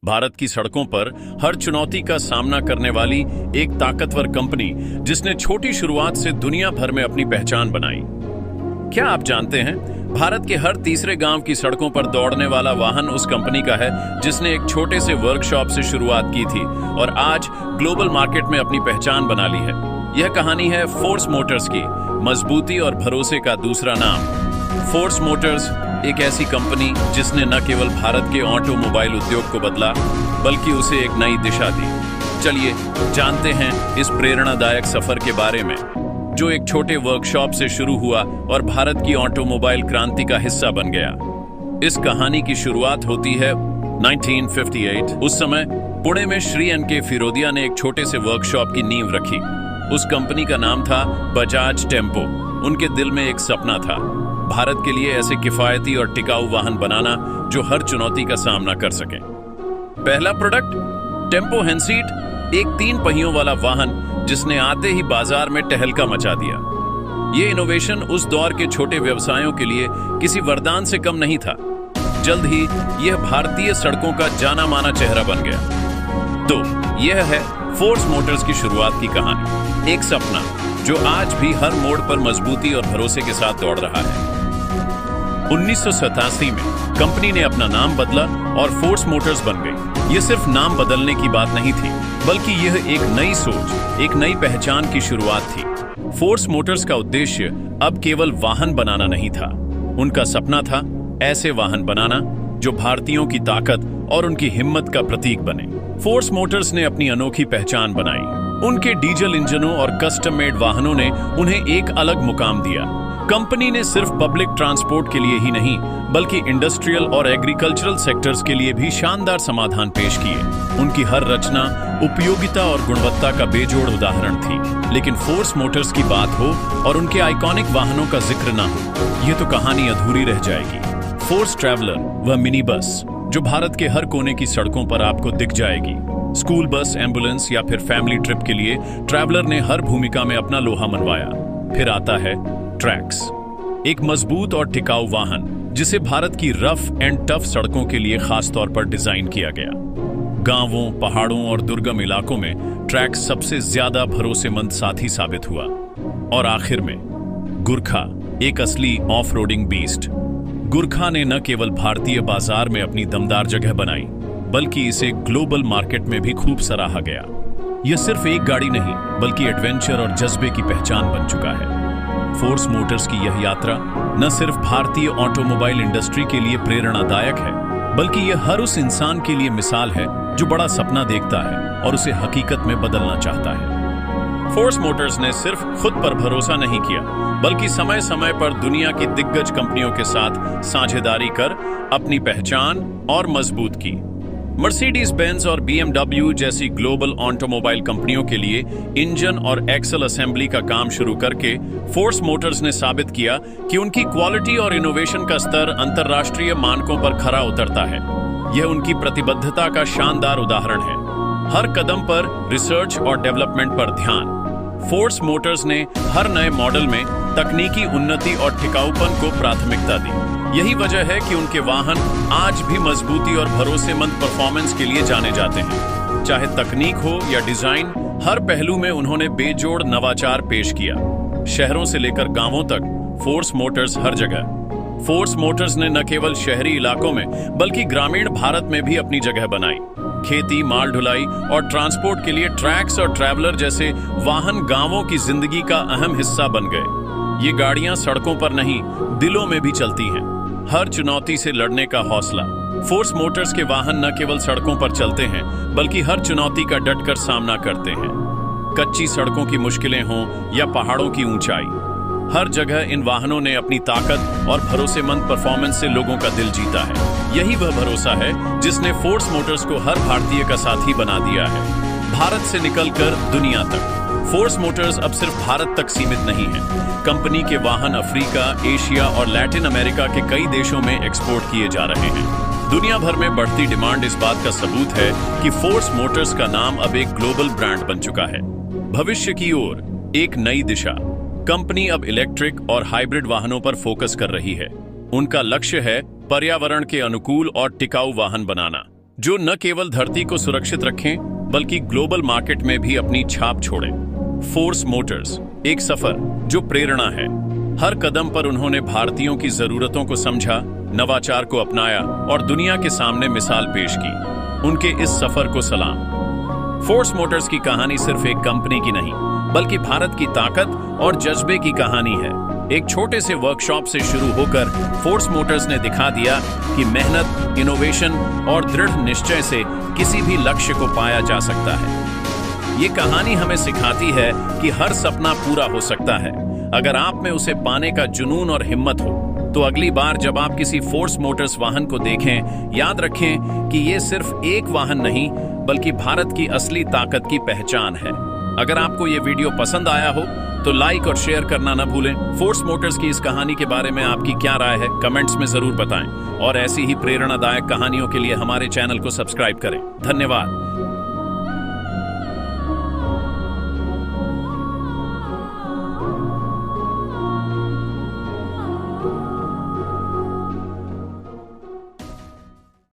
भारत की सड़कों पर हर चुनौती का सामना करने वाली एक ताकतवर कंपनी जिसने छोटी शुरुआत से दुनिया भर में अपनी पहचान बनाई। क्या आप जानते हैं, भारत के हर तीसरे गांव की सड़कों पर दौड़ने वाला वाहन उस कंपनी का है जिसने एक छोटे से वर्कशॉप से शुरुआत की थी और आज ग्लोबल मार्केट में अपनी पहचान बना ली है। यह कहानी है फोर्स मोटर्स की, मजबूती और भरोसे का दूसरा नाम। फोर्स मोटर्स एक ऐसी कंपनी जिसने न केवल भारत के ऑटोमोबाइल उद्योग को बदला बल्कि उसे एक नई दिशा दी। चलिए जानते हैं इस प्रेरणादायक सफर के बारे में, जो एक छोटे वर्कशॉप से शुरू हुआ और भारत की ऑटोमोबाइल क्रांति का हिस्सा बन गया। इस कहानी की शुरुआत होती है 1958। उस समय पुणे में श्री एन.के. फिरोदिया ने एक छोटे से वर्कशॉप की नींव रखी। उस कंपनी का नाम था बजाज टेम्पो। उनके दिल में एक सपना था, भारत के लिए ऐसे किफायती और टिकाऊ वाहन बनाना जो हर चुनौती का सामना कर सके। पहला प्रोडक्ट टेम्पो हैंडसीट, एक 3 पहियों वाला वाहन जिसने आते ही बाजार में टहलका मचा दिया। ये इनोवेशन उस दौर के छोटे व्यवसायों के लिए किसी वरदान से कम नहीं था। जल्द ही यह भारतीय सड़कों का जाना माना चेहरा बन गया। तो यह है फोर्स मोटर्स की शुरुआत की कहानी, एक सपना जो आज भी हर मोड़ पर मजबूती और भरोसे के साथ दौड़ रहा है। 1987 में कंपनी ने अपना नाम बदला और फोर्स मोटर्स बन गई। यह सिर्फ नाम बदलने की बात नहीं थी, बल्कि यह एक नई सोच, एक नई पहचान की शुरुआत थी। फोर्स मोटर्स का उद्देश्य अब केवल वाहन बनाना नहीं था। उनका सपना था ऐसे वाहन बनाना जो भारतीयों की ताकत और उनकी हिम्मत का प्रतीक बने। फोर्स मोटर्स ने अपनी अनोखी पहचान बनाई। उनके डीजल इंजनों और कस्टम मेड वाहनों ने उन्हें एक अलग मुकाम दिया। कंपनी ने सिर्फ पब्लिक ट्रांसपोर्ट के लिए ही नहीं, बल्कि इंडस्ट्रियल और एग्रीकल्चरल सेक्टर्स के लिए भी शानदार समाधान पेश किए। उनकी हर रचना उपयोगिता और गुणवत्ता का बेजोड़ उदाहरण थी। लेकिन फोर्स मोटर्स की बात हो और उनके आइकॉनिक वाहनों का जिक्र ना हो, यह तो कहानी अधूरी रह जाएगी। फोर्स ट्रैवलर, वह मिनी बस जो भारत के हर कोने की सड़कों पर आपको दिख जाएगी। स्कूल बस, एम्बुलेंस या फिर फैमिली ट्रिप के लिए ट्रैवलर ने हर भूमिका में अपना लोहा मनवाया। फिर आता है ट्रैक्स, एक मजबूत और टिकाऊ वाहन जिसे भारत की रफ एंड टफ सड़कों के लिए खास तौर पर डिजाइन किया गया। गांवों, पहाड़ों और दुर्गम इलाकों में ट्रैक्स सबसे ज्यादा भरोसेमंद साथी साबित हुआ। और आखिर में गुरखा, एक असली ऑफ रोडिंग बीस्ट। गुरखा ने न केवल भारतीय बाजार में अपनी दमदार जगह बनाई, बल्कि इसे ग्लोबल मार्केट में भी खूब सराहा गया। यह सिर्फ एक गाड़ी नहीं, बल्कि एडवेंचर और जज्बे की पहचान बन चुका है। फोर्स मोटर्स की यह यात्रा न सिर्फ भारतीय ऑटोमोबाइल इंडस्ट्री के लिए प्रेरणादायक है, बल्कि यह हर उस इंसान के लिए मिसाल है जो बड़ा सपना देखता है और उसे हकीकत में बदलना चाहता है। फोर्स मोटर्स ने सिर्फ खुद पर भरोसा नहीं किया, बल्कि समय समय पर दुनिया की दिग्गज कंपनियों के साथ साझेदारी कर अपनी पहचान और मजबूत की। मर्सिडीज बेंज और BMW जैसी ग्लोबल ऑटोमोबाइल कंपनियों के लिए इंजन और एक्सल असेंबली का काम शुरू करके फोर्स मोटर्स ने साबित किया कि उनकी क्वालिटी और इनोवेशन का स्तर अंतर्राष्ट्रीय मानकों पर खरा उतरता है। यह उनकी प्रतिबद्धता का शानदार उदाहरण है। हर कदम पर रिसर्च और डेवलपमेंट पर ध्यान। फोर्स मोटर्स ने हर नए मॉडल में तकनीकी उन्नति और टिकाऊपन को प्राथमिकता दी। यही वजह है कि उनके वाहन आज भी मजबूती और भरोसेमंद परफॉर्मेंस के लिए जाने जाते हैं। चाहे तकनीक हो या डिजाइन, हर पहलू में उन्होंने बेजोड़ नवाचार पेश किया। शहरों से लेकर गांवों तक फोर्स मोटर्स हर जगह। फोर्स मोटर्स ने न केवल शहरी इलाकों में बल्कि ग्रामीण भारत में भी अपनी जगह बनाई। खेती, माल ढुलाई और ट्रांसपोर्ट के लिए ट्रैक्स और ट्रैवलर जैसे वाहन गांवों की जिंदगी का अहम हिस्सा बन गए। ये गाड़ियां सड़कों पर नहीं, दिलों में भी चलती हैं। हर चुनौती से लड़ने का हौसला। फोर्स मोटर्स के वाहन न केवल सड़कों पर चलते हैं, बल्कि हर चुनौती का डटकर सामना करते हैं। कच्ची सड़कों की मुश्किलें हों या पहाड़ों की ऊंचाई, हर जगह इन वाहनों ने अपनी ताकत और भरोसेमंद परफॉर्मेंस से लोगों का दिल जीता है। यही वह भरोसा है जिसने फोर्स मोटर्स को हर भारतीय का साथी बना दिया है, भारत से निकलकर दुनिया तक। फोर्स मोटर्स अब सिर्फ भारत तक सीमित नहीं है। कंपनी के वाहन अफ्रीका, एशिया और लैटिन अमेरिका के कई देशों में एक्सपोर्ट किए जा रहे हैं। दुनिया भर में बढ़ती डिमांड इस बात का सबूत है कि फोर्स मोटर्स का नाम अब एक ग्लोबल ब्रांड बन चुका है। भविष्य की ओर एक नई दिशा। कंपनी अब इलेक्ट्रिक और हाइब्रिड वाहनों पर फोकस कर रही है। उनका लक्ष्य है पर्यावरण के अनुकूल और टिकाऊ वाहन बनाना। जो न केवल धरती को सुरक्षित रखें बल्कि ग्लोबल मार्केट में भी अपनी छाप छोड़ें। फोर्स मोटर्स, एक सफर जो प्रेरणा है। हर कदम पर उन्होंने भारतीयों की जरूरतों को समझा, नवाचार को अपनाया और दुनिया के सामने मिसाल पेश की। उनके इस सफर को सलाम। फोर्स मोटर्स की कहानी सिर्फ एक कंपनी की नहीं, बल्कि भारत की ताकत और जज्बे की कहानी है। एक छोटे से वर्कशॉप से शुरू होकर फोर्स मोटर्स ने दिखा दिया कि मेहनत, इनोवेशन और दृढ़ निश्चय से किसी भी लक्ष्य को पाया जा सकता है। ये कहानी हमें सिखाती है कि हर सपना पूरा हो सकता है, अगर आप में उसे पाने का जुनून और हिम्मत हो। तो अगली बार जब आप किसी फोर्स मोटर्स वाहन को देखें, याद रखें कि ये सिर्फ एक वाहन नहीं, बल्कि भारत की असली ताकत की पहचान है। अगर आपको ये वीडियो पसंद आया हो तो लाइक और शेयर करना न भूलें। फोर्स मोटर्स की इस कहानी के बारे में आपकी क्या राय है, कमेंट्स में जरूर बताएं। और ऐसी ही प्रेरणादायक कहानियों के लिए हमारे चैनल को सब्सक्राइब करें। धन्यवाद।